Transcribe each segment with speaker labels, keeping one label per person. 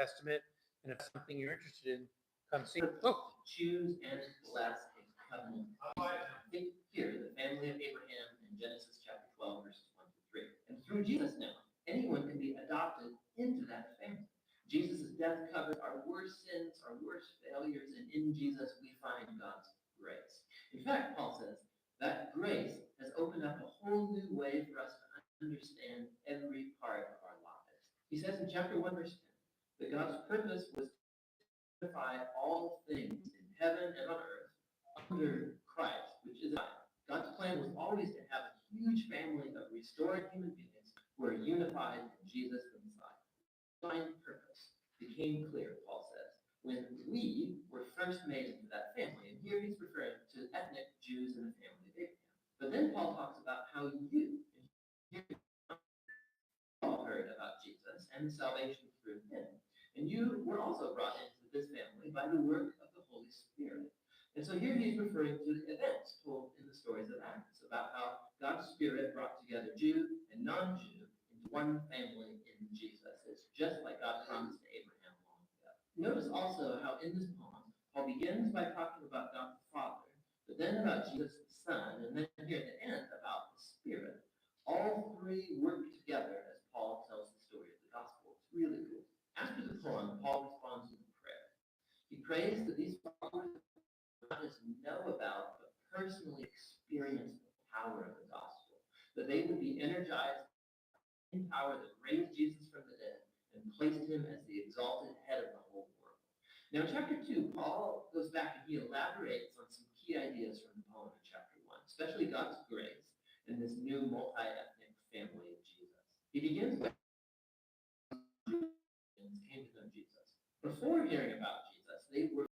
Speaker 1: Testament. And if that's something you're interested in, come see. Oh,
Speaker 2: choose and bless a covenant. Think here, the family of Abraham in Genesis chapter 12, verses 1 to 3. And through Jesus now, anyone can be adopted into that family. Jesus' death covers our worst sins, our worst failures, and in Jesus we find God's grace. In fact, Paul says that grace has opened up a whole new way for us to understand every part of our lives. He says in chapter 1, verse 10, that God's purpose was to unify all things in heaven and on earth under Christ, which is God. God's plan was always to have a huge family of restored human beings who are unified in Jesus the Messiah. Divine purpose became clear, Paul says, when we were first made into that family. And here he's referring to ethnic Jews in the family of Abraham. But then Paul talks about how you all heard about Jesus and salvation through him. And you were also brought into this family by the work of the Holy Spirit. And so here he's referring to events told in the stories of Acts about how God's Spirit brought together Jew and non-Jew into one family in Jesus. It's just like God promised to Abraham long ago. Notice also how in this poem, Paul begins by talking about God the Father, but then about Jesus the Son, and then here at the end about the Spirit. All three work together as Paul tells the story of the gospel. It's really cool. After the poem, Paul responds with a prayer. He prays that these followers not just know about, but personally experience the power of the gospel. That they would be energized in power that raised Jesus from the dead and placed him as the exalted head of the whole world. Now, in chapter 2, Paul goes back and he elaborates on some key ideas from the poem in chapter 1, especially God's grace and this new multi-ethnic family of Jesus. He begins with came to know Jesus. Before hearing about Jesus, they were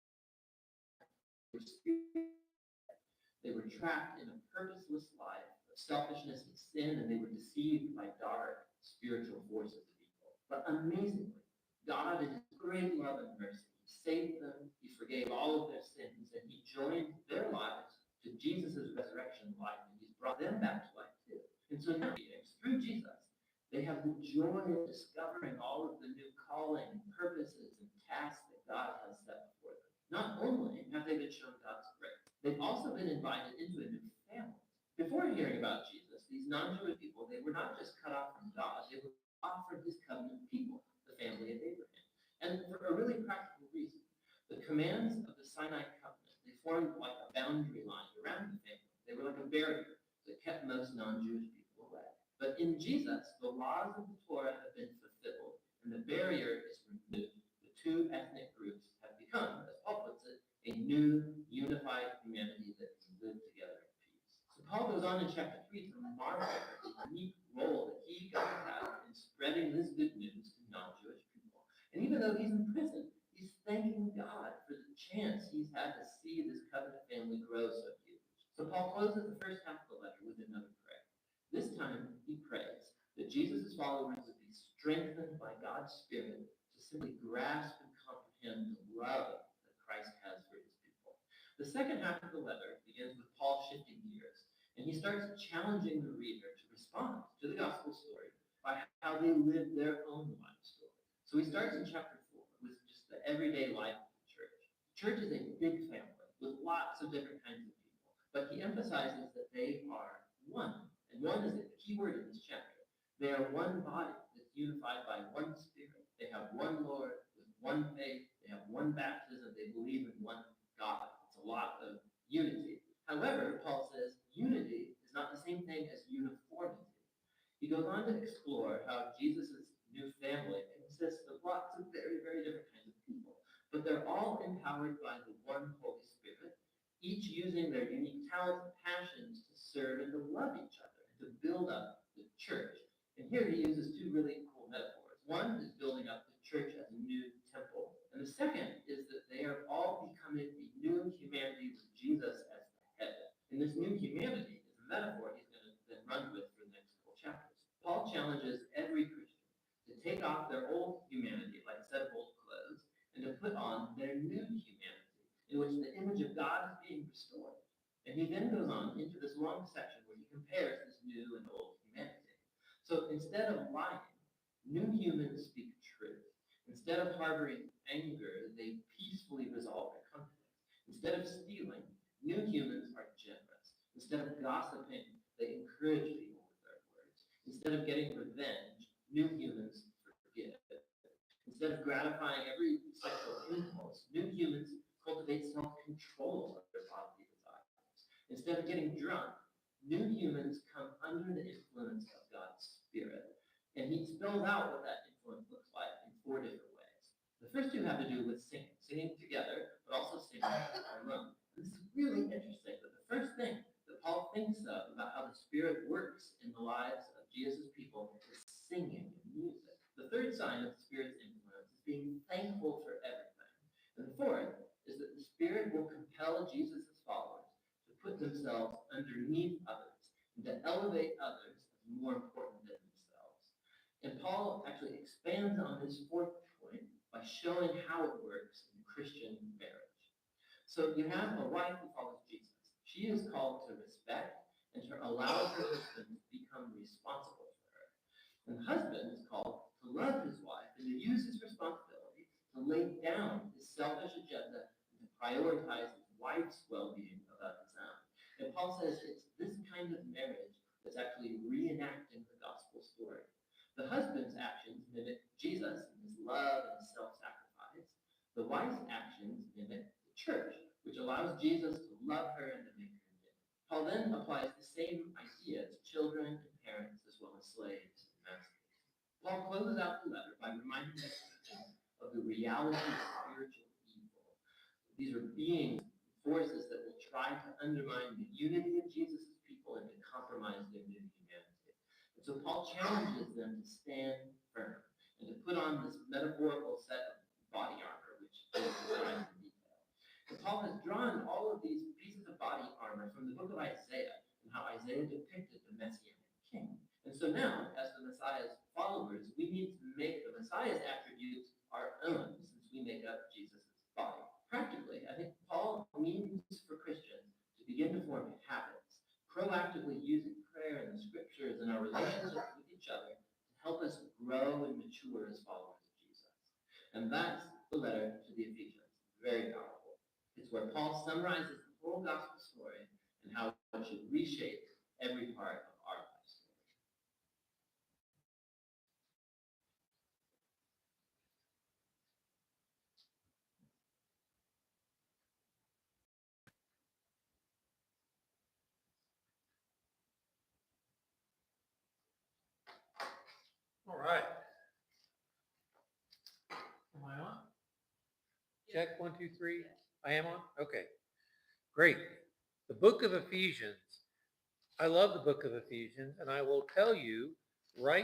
Speaker 2: trapped in a purposeless life of selfishness and sin, and they were deceived by dark spiritual forces of evil. But amazingly, God, in his great love and mercy, he saved them, he forgave all of their sins, and he joined their lives to Jesus' resurrection life, and he's brought them back to life too. And so now, through Jesus, they have the joy of discovering all of the new calling, purposes, and tasks that God has set before them. Not only have they been shown God's grace, they've also been invited into a new family. Before hearing about Jesus, these non-Jewish people, they were not just cut off from God, they were offered his covenant people, the family of Abraham. And for a really practical reason, the commands of the Sinai covenant, they formed like a boundary line around the family. They were like a barrier that kept most non-Jewish people away. But in Jesus, the laws of the Torah have been fulfilled, and the barrier is removed. The two ethnic groups have become, as Paul puts it, a new, unified humanity that can live together in peace. So Paul goes on in chapter 3 to marvel at the unique role that he, God, has in spreading this good news to non-Jewish people. And even though he's in prison, he's thanking God for the chance he's had to see this covenant family grow so huge. So Paul closes the first half of the letter with another prayer. This time, he prays that Jesus' followers would be strengthened by God's Spirit to simply grasp and comprehend the love that Christ has for his people. The second half of the letter begins with Paul shifting gears, and he starts challenging the reader to respond to the gospel story by how they live their own life story. So he starts in chapter 4 with just the everyday life of the church. The church is a big family with lots of different kinds of people, but he emphasizes that they are one. And one is the key word in this chapter. They are one body that's unified by one Spirit. They have one Lord with one faith. They have one baptism. They believe in one God. It's a lot of unity. However, Paul says unity is not the same thing as uniformity. He goes on to explore how Jesus' new family consists of lots of very, very different kinds of people, but they're all empowered by the one Holy Spirit, each using their unique talents and passions to serve and to love each other, and to build up the church. And here he uses two really cool metaphors. One is building up the church as a new temple, and the second is that they are all becoming a new humanity with Jesus as the head. And this new humanity is a metaphor he's going to then run with for the next couple chapters. Paul challenges every Christian to take off their old humanity, like a set of old clothes, and to put on their new humanity, in which the image of God is being restored. And he then goes on into this long section where he compares this new and old humanity. So instead of lying, new humans speak truth. And Instead of harboring anger, they peacefully resolve their conflict. Instead of stealing, new humans are generous. Instead of gossiping, they encourage people with their words. Instead of getting revenge, new humans forgive. Instead of gratifying every sexual impulse, new humans cultivate self-control of their bodily desires. Instead of getting drunk, new humans come under the influence of God's Spirit. And he spells out what that influence looks like in 4 different ways. The first two have to do with singing together, but also singing alone. This is really interesting that the first thing that Paul thinks of about how the Spirit works in the lives of Jesus' people is singing and music. The third sign of the Spirit's influence is being thankful for everything. And the fourth is that the Spirit will compel Jesus' followers to put themselves underneath others and to elevate others as more important than themselves. And Paul actually expands on this fourth point by showing how it works in Christian marriage. So you have a wife who follows Jesus. She is called to respect and to allow her husband to become responsible for her. And the husband is called to love his wife and to use his responsibility to lay down his selfish agenda and to prioritize his wife's well-being above his own. And Paul says it's this kind of marriage that's actually reenacting the gospel story. The husband's actions mimic Jesus in his love and his self-sacrifice. The wife's actions mimic the church, which allows Jesus to love her and to make her new. Paul then applies the same idea to children and parents as well as slaves and masters. Paul closes out the letter by reminding us of the reality of spiritual evil. These are beings, forces that will try to undermine the unity of Jesus' people and to compromise their new humanity. And so Paul challenges them to stand firm and to put on this metaphorical set of body armor, which is described in detail. And Paul has drawn all of these pieces of body armor from the book of Isaiah and how Isaiah depicted the Messianic king. And so now, as the Messiah's followers, we need to make the Messiah's attributes our own, since we make up Jesus' body. Practically, I think Paul means for Christians to begin to form habits, proactively using prayer and the scriptures and our relationships with each other to help us grow and mature as followers of Jesus. And that's the letter to the Ephesians. Very powerful. It's where Paul summarizes the whole gospel story and how it should reshape every part of our life story.
Speaker 1: All right. Am I on? Check 1, 2, 3. I am on? Okay. Great. The book of Ephesians. I love the book of Ephesians, and I will tell you right